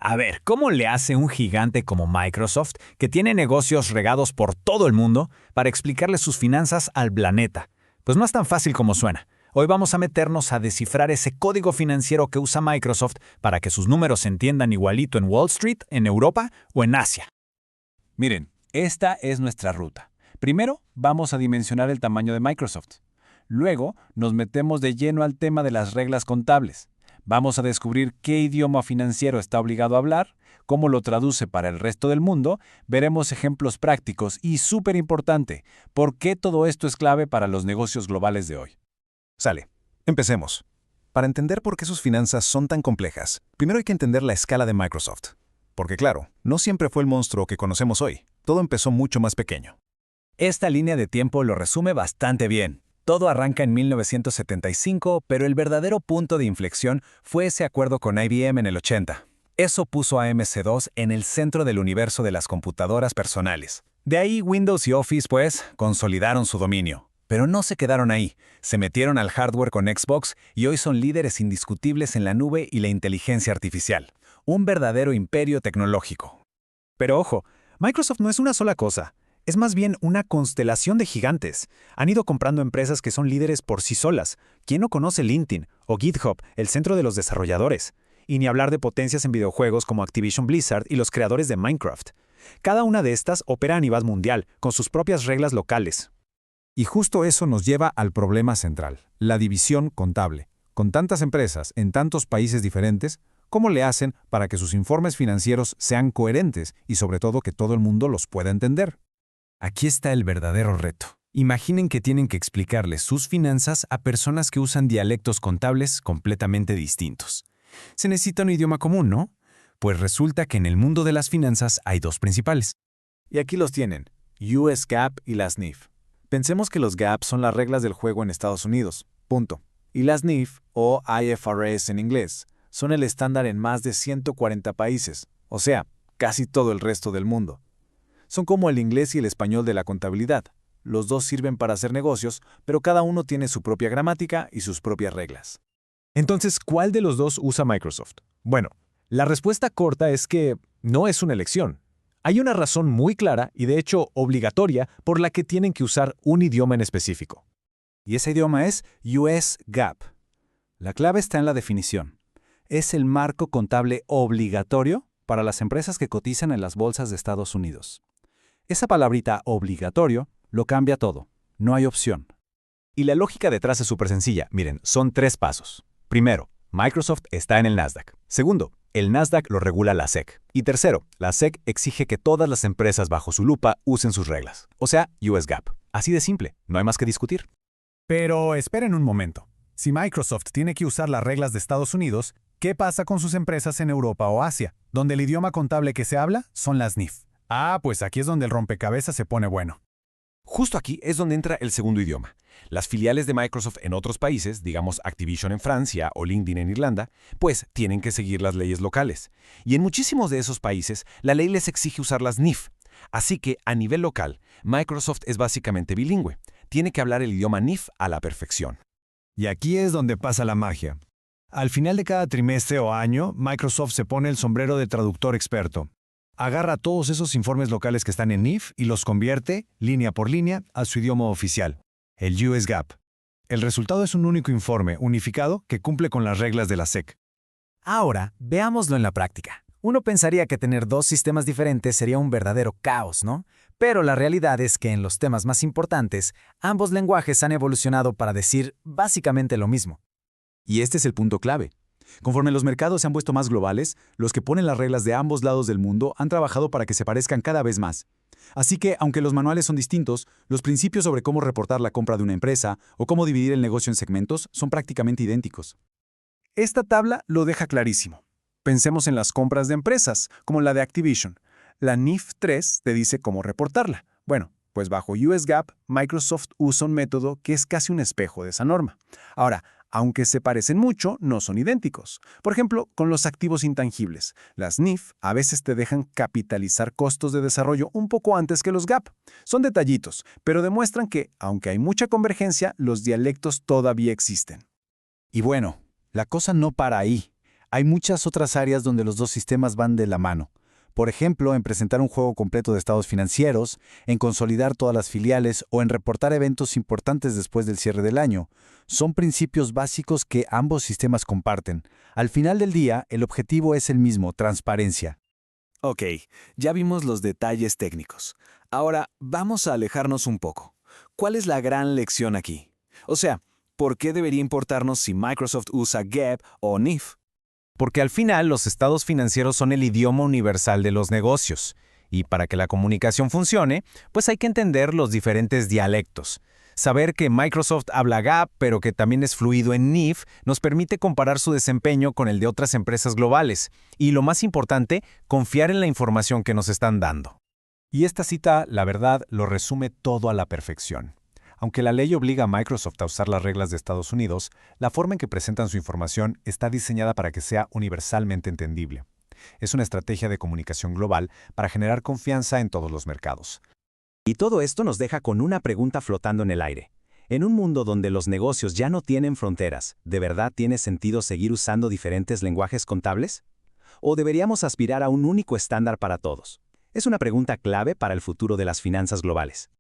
A ver, ¿cómo le hace un gigante como Microsoft, que tiene negocios regados por todo el mundo, para explicarle sus finanzas al planeta? Pues no es tan fácil como suena. Hoy vamos a meternos a descifrar ese código financiero que usa Microsoft para que sus números se entiendan igualito en Wall Street, en Europa o en Asia. Miren, esta es nuestra ruta. Primero, vamos a dimensionar el tamaño de Microsoft. Luego, nos metemos de lleno al tema de las reglas contables. Vamos a descubrir qué idioma financiero está obligado a hablar, cómo lo traduce para el resto del mundo, veremos ejemplos prácticos y, súper importante, por qué todo esto es clave para los negocios globales de hoy. Sale, empecemos. Para entender por qué sus finanzas son tan complejas, primero hay que entender la escala de Microsoft. Porque claro, no siempre fue el monstruo que conocemos hoy. Todo empezó mucho más pequeño. Esta línea de tiempo lo resume bastante bien. Todo arranca en 1975, pero el verdadero punto de inflexión fue ese acuerdo con IBM en el 80. Eso puso a MS-2 en el centro del universo de las computadoras personales. De ahí Windows y Office, pues, consolidaron su dominio. Pero no se quedaron ahí. Se metieron al hardware con Xbox y hoy son líderes indiscutibles en la nube y la inteligencia artificial. Un verdadero imperio tecnológico. Pero ojo, Microsoft no es una sola cosa. Es más bien una constelación de gigantes. Han ido comprando empresas que son líderes por sí solas. ¿Quién no conoce LinkedIn o GitHub, el centro de los desarrolladores? Y ni hablar de potencias en videojuegos como Activision Blizzard y los creadores de Minecraft. Cada una de estas opera a nivel mundial, con sus propias reglas locales. Y justo eso nos lleva al problema central, la división contable. Con tantas empresas en tantos países diferentes, ¿cómo le hacen para que sus informes financieros sean coherentes y sobre todo que todo el mundo los pueda entender? Aquí está el verdadero reto. Imaginen que tienen que explicarles sus finanzas a personas que usan dialectos contables completamente distintos. Se necesita un idioma común, ¿no? Pues resulta que en el mundo de las finanzas hay dos principales. Y aquí los tienen, US GAAP y las NIF. Pensemos que los GAAP son las reglas del juego en Estados Unidos, punto. Y las NIF, o IFRS en inglés, son el estándar en más de 140 países, o sea, casi todo el resto del mundo. Son como el inglés y el español de la contabilidad. Los dos sirven para hacer negocios, pero cada uno tiene su propia gramática y sus propias reglas. Entonces, ¿cuál de los dos usa Microsoft? Bueno, la respuesta corta es que no es una elección. Hay una razón muy clara y de hecho obligatoria por la que tienen que usar un idioma en específico. Y ese idioma es US GAAP. La clave está en la definición. Es el marco contable obligatorio para las empresas que cotizan en las bolsas de Estados Unidos. Esa palabrita obligatorio lo cambia todo. No hay opción. Y la lógica detrás es súper sencilla. Miren, son 3 pasos. Primero, Microsoft está en el Nasdaq. Segundo, el Nasdaq lo regula la SEC. Y tercero, la SEC exige que todas las empresas bajo su lupa usen sus reglas. O sea, US GAAP. Así de simple, no hay más que discutir. Pero esperen un momento. Si Microsoft tiene que usar las reglas de Estados Unidos, ¿qué pasa con sus empresas en Europa o Asia, donde el idioma contable que se habla son las NIF? Ah, pues aquí es donde el rompecabezas se pone bueno. Justo aquí es donde entra el segundo idioma. Las filiales de Microsoft en otros países, digamos Activision en Francia o LinkedIn en Irlanda, pues tienen que seguir las leyes locales. Y en muchísimos de esos países, la ley les exige usar las NIF. Así que, a nivel local, Microsoft es básicamente bilingüe. Tiene que hablar el idioma NIF a la perfección. Y aquí es donde pasa la magia. Al final de cada trimestre o año, Microsoft se pone el sombrero de traductor experto. Agarra todos esos informes locales que están en NIF y los convierte, línea por línea, a su idioma oficial, el US GAAP. El resultado es un único informe unificado que cumple con las reglas de la SEC. Ahora, veámoslo en la práctica. Uno pensaría que tener 2 sistemas diferentes sería un verdadero caos, ¿no? Pero la realidad es que en los temas más importantes, ambos lenguajes han evolucionado para decir básicamente lo mismo. Y este es el punto clave. Conforme los mercados se han vuelto más globales, los que ponen las reglas de ambos lados del mundo han trabajado para que se parezcan cada vez más. Así que, aunque los manuales son distintos, los principios sobre cómo reportar la compra de una empresa o cómo dividir el negocio en segmentos son prácticamente idénticos. Esta tabla lo deja clarísimo. Pensemos en las compras de empresas, como la de Activision. La NIF 3 te dice cómo reportarla. Bueno, pues bajo US GAAP, Microsoft usa un método que es casi un espejo de esa norma. Ahora, aunque se parecen mucho, no son idénticos. Por ejemplo, con los activos intangibles. Las NIF a veces te dejan capitalizar costos de desarrollo un poco antes que los GAAP. Son detallitos, pero demuestran que, aunque hay mucha convergencia, los dialectos todavía existen. Y bueno, la cosa no para ahí. Hay muchas otras áreas donde los dos sistemas van de la mano. Por ejemplo, en presentar un juego completo de estados financieros, en consolidar todas las filiales o en reportar eventos importantes después del cierre del año. Son principios básicos que ambos sistemas comparten. Al final del día, el objetivo es el mismo, transparencia. Ok, ya vimos los detalles técnicos. Ahora vamos a alejarnos un poco. ¿Cuál es la gran lección aquí? O sea, ¿por qué debería importarnos si Microsoft usa GAAP o NIF? Porque al final los estados financieros son el idioma universal de los negocios. Y para que la comunicación funcione, pues hay que entender los diferentes dialectos. Saber que Microsoft habla GAAP, pero que también es fluido en NIF, nos permite comparar su desempeño con el de otras empresas globales. Y lo más importante, confiar en la información que nos están dando. Y esta cita, la verdad, lo resume todo a la perfección. Aunque la ley obliga a Microsoft a usar las reglas de Estados Unidos, la forma en que presentan su información está diseñada para que sea universalmente entendible. Es una estrategia de comunicación global para generar confianza en todos los mercados. Y todo esto nos deja con una pregunta flotando en el aire. En un mundo donde los negocios ya no tienen fronteras, ¿de verdad tiene sentido seguir usando diferentes lenguajes contables? ¿O deberíamos aspirar a un único estándar para todos? Es una pregunta clave para el futuro de las finanzas globales.